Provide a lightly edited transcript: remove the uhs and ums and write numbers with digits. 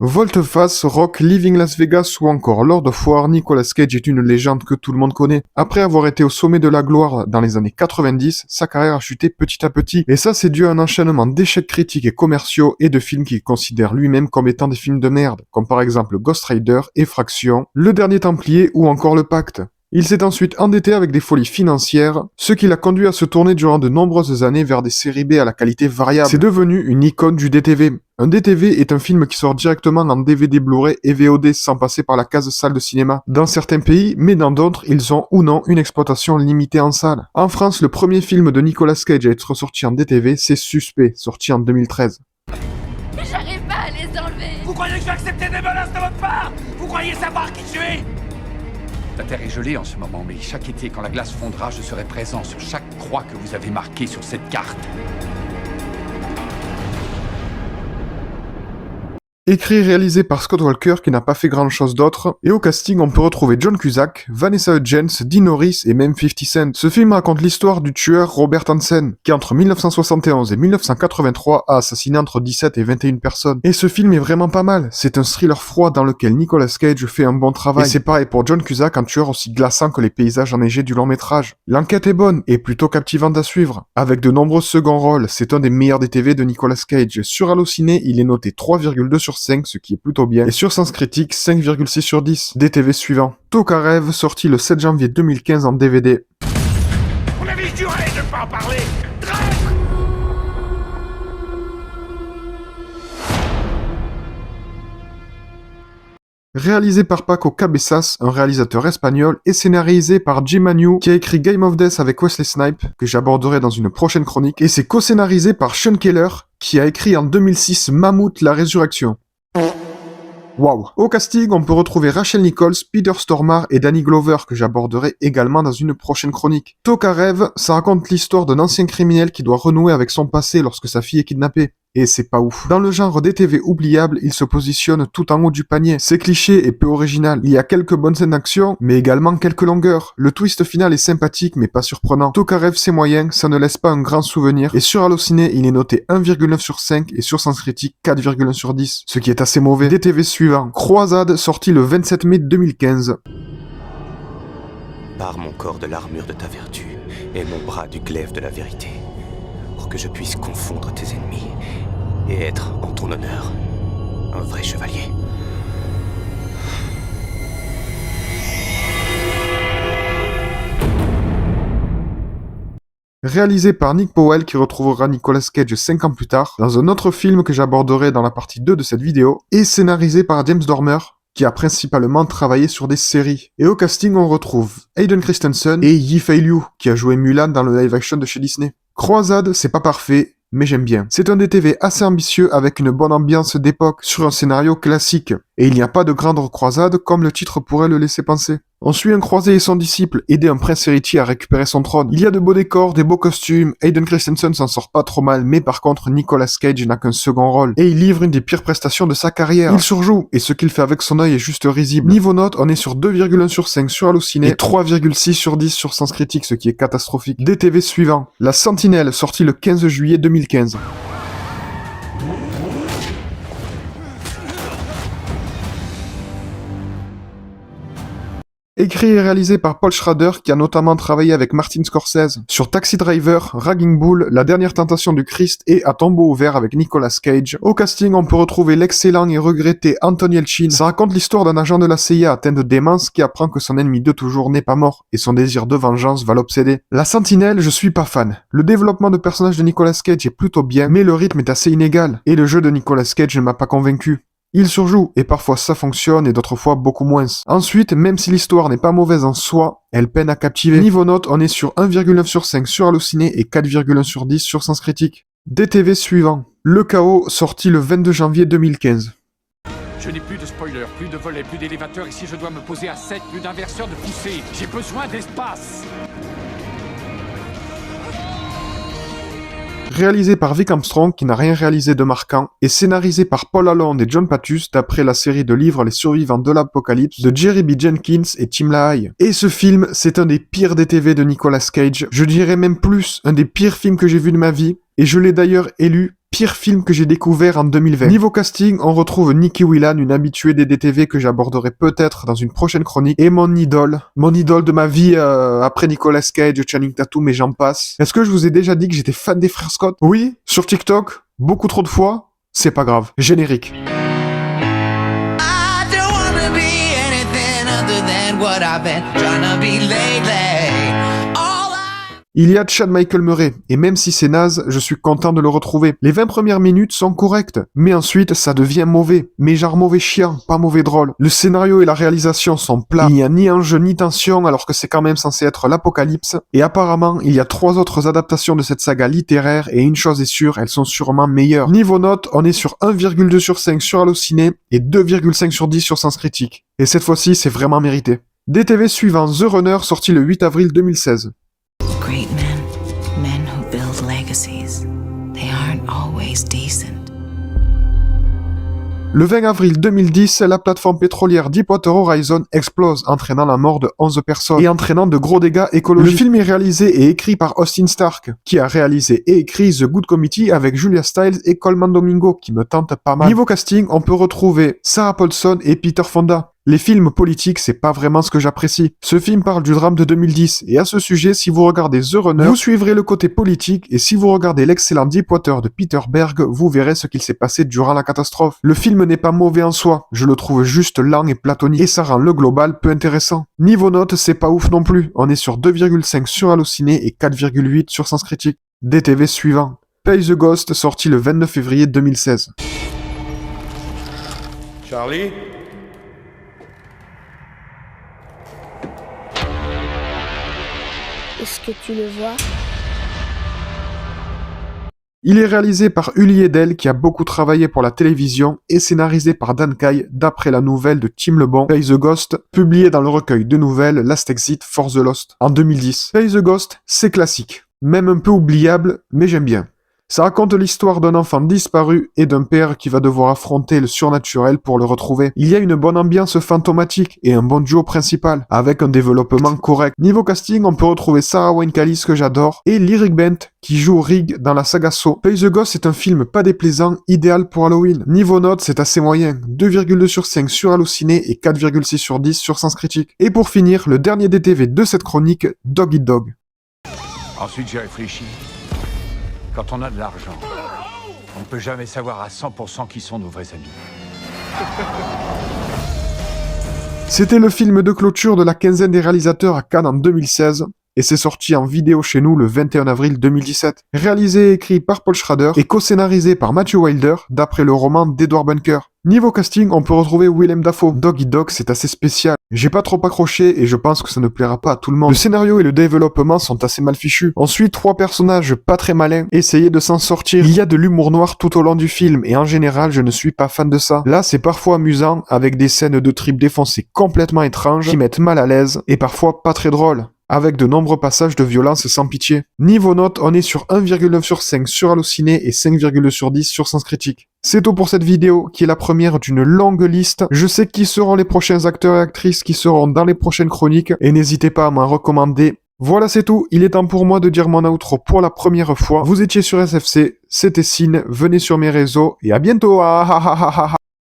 Volte-Face, Rock, Living Las Vegas ou encore Lord of War, Nicolas Cage est une légende que tout le monde connaît. Après avoir été au sommet de la gloire dans les années 90, sa carrière a chuté petit à petit. Et ça c'est dû à un enchaînement d'échecs critiques et commerciaux et de films qu'il considère lui-même comme étant des films de merde, comme par exemple Ghost Rider, Effraction, Le Dernier Templier ou encore Le Pacte. Il s'est ensuite endetté avec des folies financières, ce qui l'a conduit à se tourner durant de nombreuses années vers des séries B à la qualité variable. C'est devenu une icône du DTV. Un DTV est un film qui sort directement en DVD Blu-ray et VOD sans passer par la case salle de cinéma. Dans certains pays, mais dans d'autres, ils ont ou non une exploitation limitée en salle. En France, le premier film de Nicolas Cage à être sorti en DTV, c'est Suspect, sorti en 2013. J'arrive pas à les enlever. Vous croyez que je vais accepter des menaces de votre part? Vous croyez savoir qui je suis? La terre est gelée en ce moment, mais chaque été, quand la glace fondra, je serai présent sur chaque croix que vous avez marquée sur cette carte. Écrit et réalisé par Scott Walker qui n'a pas fait grand chose d'autre, et au casting on peut retrouver John Cusack, Vanessa Hudgens, Dean Norris et même 50 Cent. Ce film raconte l'histoire du tueur Robert Hansen, qui entre 1971 et 1983 a assassiné entre 17 et 21 personnes. Et ce film est vraiment pas mal, c'est un thriller froid dans lequel Nicolas Cage fait un bon travail. Et c'est pareil pour John Cusack, un tueur aussi glaçant que les paysages enneigés du long métrage. L'enquête est bonne et plutôt captivante à suivre, avec de nombreux seconds rôles, c'est un des meilleurs DTV de Nicolas Cage. Sur Allociné, il est noté 3,2 sur 5, ce qui est plutôt bien, et sur Sens Critique, 5,6 sur 10. DTV suivant. Tokarev, sorti le 7 janvier 2015 en DVD. On avait juré de ne pas en parler. Réalisé par Paco Cabezas, un réalisateur espagnol, et scénarisé par Jim Mannion, qui a écrit Game of Death avec Wesley Snipes, que j'aborderai dans une prochaine chronique, et c'est co-scénarisé par Sean Keller, qui a écrit en 2006 Mammouth la Résurrection. Waouh. Au casting, on peut retrouver Rachel Nichols, Peter Stormare et Danny Glover, que j'aborderai également dans une prochaine chronique. Tokarev, ça raconte l'histoire d'un ancien criminel qui doit renouer avec son passé lorsque sa fille est kidnappée. Et c'est pas ouf. Dans le genre DTV oubliable, il se positionne tout en haut du panier. C'est cliché et peu original. Il y a quelques bonnes scènes d'action, mais également quelques longueurs. Le twist final est sympathique, mais pas surprenant. Tokarev, c'est moyen, ça ne laisse pas un grand souvenir. Et sur Allociné, il est noté 1,9 sur 5 et sur Sens Critique 4,1 sur 10. Ce qui est assez mauvais. DTV suivant. Croisade, sorti le 27 mai 2015. Pare mon corps de l'armure de ta vertu et mon bras du glaive de la vérité, pour que je puisse confondre tes ennemis et être, en ton honneur, un vrai chevalier. Réalisé par Nick Powell qui retrouvera Nicolas Cage 5 ans plus tard, dans un autre film que j'aborderai dans la partie 2 de cette vidéo, et scénarisé par James Dormer, qui a principalement travaillé sur des séries. Et au casting on retrouve Hayden Christensen et Yi Fei Liu, qui a joué Mulan dans le live action de chez Disney. Croisade, c'est pas parfait, mais j'aime bien. C'est un DTV assez ambitieux avec une bonne ambiance d'époque sur un scénario classique. Et il n'y a pas de grande croisade comme le titre pourrait le laisser penser. On suit un croisé et son disciple aider un prince héritier à récupérer son trône. Il y a de beaux décors, des beaux costumes, Hayden Christensen s'en sort pas trop mal, mais par contre Nicolas Cage n'a qu'un second rôle. Et il livre une des pires prestations de sa carrière. Il surjoue, et ce qu'il fait avec son œil est juste risible. Niveau note, on est sur 2,1 sur 5 sur Allociné et 3,6 sur 10 sur Sens Critique, ce qui est catastrophique. DTV suivant. La Sentinelle, sorti le 15 juillet 2015. Écrit et réalisé par Paul Schrader, qui a notamment travaillé avec Martin Scorsese sur Taxi Driver, Raging Bull, La Dernière Tentation du Christ et À tombeau ouvert avec Nicolas Cage. Au casting, on peut retrouver l'excellent et regretté Anton Yelchin. Ça raconte l'histoire d'un agent de la CIA atteint de démence qui apprend que son ennemi de toujours n'est pas mort, et son désir de vengeance va l'obséder. La Sentinelle, je suis pas fan. Le développement de personnage de Nicolas Cage est plutôt bien, mais le rythme est assez inégal, et le jeu de Nicolas Cage ne m'a pas convaincu. Il surjoue, et parfois ça fonctionne, et d'autres fois beaucoup moins. Ensuite, même si l'histoire n'est pas mauvaise en soi, elle peine à captiver. Niveau note, on est sur 1,9 sur 5 sur Allociné et 4,1 sur 10 sur Sens Critique. DTV suivant. Le Chaos, sorti le 22 janvier 2015. Je n'ai plus de spoiler, plus de volets, plus d'élévateurs, et si je dois me poser à 7, plus d'inverseurs de poussée, j'ai besoin d'espace. Réalisé par Vic Armstrong, qui n'a rien réalisé de marquant, et scénarisé par Paul Allende et John Patus, d'après la série de livres Les Survivants de l'Apocalypse de Jerry B. Jenkins et Tim LaHaye. Et ce film, c'est un des pires DTV de Nicolas Cage, je dirais même plus, un des pires films que j'ai vu de ma vie, et je l'ai d'ailleurs élu pire film que j'ai découvert en 2020. Niveau casting, on retrouve Nikki Whelan, une habituée des DTV que j'aborderai peut-être dans une prochaine chronique, et mon idole de ma vie après Nicolas Cage, Channing Tatum et j'en passe. Est-ce que je vous ai déjà dit que j'étais fan des frères Scott? Oui, sur TikTok, beaucoup trop de fois, c'est pas grave. Générique. I don't wanna be anything other than what I've been trying to be lately. Il y a Chad Michael Murray, et même si c'est naze, je suis content de le retrouver. Les 20 premières minutes sont correctes, mais ensuite ça devient mauvais. Mais genre mauvais chiant, pas mauvais drôle. Le scénario et la réalisation sont plats, il n'y a ni enjeu ni tension alors que c'est quand même censé être l'apocalypse. Et apparemment, il y a 3 autres adaptations de cette saga littéraire, et une chose est sûre, elles sont sûrement meilleures. Niveau note, on est sur 1,2 sur 5 sur Allociné, et 2,5 sur 10 sur Sens Critique. Et cette fois-ci, c'est vraiment mérité. DTV suivant, The Runner, sorti le 8 avril 2016. Great men who build legacies, they aren't always decent. Le 20 avril 2010, la plateforme pétrolière Deepwater Horizon explose, entraînant la mort de 11 personnes et entraînant de gros dégâts écologiques. Le film est réalisé et écrit par Austin Stark, qui a réalisé et écrit The Good Committee avec Julia Stiles et Colman Domingo, qui me tente pas mal. Niveau casting, on peut retrouver Sarah Paulson et Peter Fonda. Les films politiques, c'est pas vraiment ce que j'apprécie. Ce film parle du drame de 2010, et à ce sujet, si vous regardez The Runner, vous suivrez le côté politique, et si vous regardez l'excellent Deepwater de Peter Berg, vous verrez ce qu'il s'est passé durant la catastrophe. Le film n'est pas mauvais en soi, je le trouve juste lent et platonique, et ça rend le global peu intéressant. Niveau note, c'est pas ouf non plus, on est sur 2,5 sur Allociné et 4,8 sur Sens Critique. DTV suivant. Pay the Ghost, sorti le 29 février 2016. Charlie? Est-ce que tu le vois? Il est réalisé par Uli Edel qui a beaucoup travaillé pour la télévision et scénarisé par Dan Kai d'après la nouvelle de Tim Lebon, Pay the Ghost, publiée dans le recueil de nouvelles Last Exit for the Lost en 2010. Pay the Ghost, c'est classique, même un peu oubliable, mais j'aime bien. Ça raconte l'histoire d'un enfant disparu et d'un père qui va devoir affronter le surnaturel pour le retrouver. Il y a une bonne ambiance fantomatique et un bon duo principal, avec un développement correct. Niveau casting, on peut retrouver Sarah Wayne Callis que j'adore, et Lyric Bent qui joue Rig dans la saga Saw. Pay the Ghost est un film pas déplaisant, idéal pour Halloween. Niveau note, c'est assez moyen, 2,2 sur 5 sur Allociné et 4,6 sur 10 sur Sens Critique. Et pour finir, le dernier DTV de cette chronique, Dog Eat Dog. Ensuite, j'ai réfléchi. Quand on a de l'argent, on ne peut jamais savoir à 100% qui sont nos vrais amis. C'était le film de clôture de la quinzaine des réalisateurs à Cannes en 2016, et c'est sorti en vidéo chez nous le 21 avril 2017. Réalisé et écrit par Paul Schrader et co-scénarisé par Matthew Wilder, d'après le roman d'Edward Bunker. Niveau casting, on peut retrouver Willem Dafoe. Dog Eat Dog, c'est assez spécial. J'ai pas trop accroché et je pense que ça ne plaira pas à tout le monde. Le scénario et le développement sont assez mal fichus. On suit 3 personnages pas très malins, essayer de s'en sortir. Il y a de l'humour noir tout au long du film et en général, je ne suis pas fan de ça. Là, c'est parfois amusant avec des scènes de tripes défoncées complètement étranges qui mettent mal à l'aise et parfois pas très drôles, avec de nombreux passages de violence sans pitié. Niveau note, on est sur 1,9 sur 5 sur Allociné et 5,2 sur 10 sur Sens Critique. C'est tout pour cette vidéo, qui est la première d'une longue liste. Je sais qui seront les prochains acteurs et actrices qui seront dans les prochaines chroniques, et n'hésitez pas à m'en recommander. Voilà, c'est tout, il est temps pour moi de dire mon outro pour la première fois. Vous étiez sur SFC, c'était Cine, venez sur mes réseaux, et à bientôt.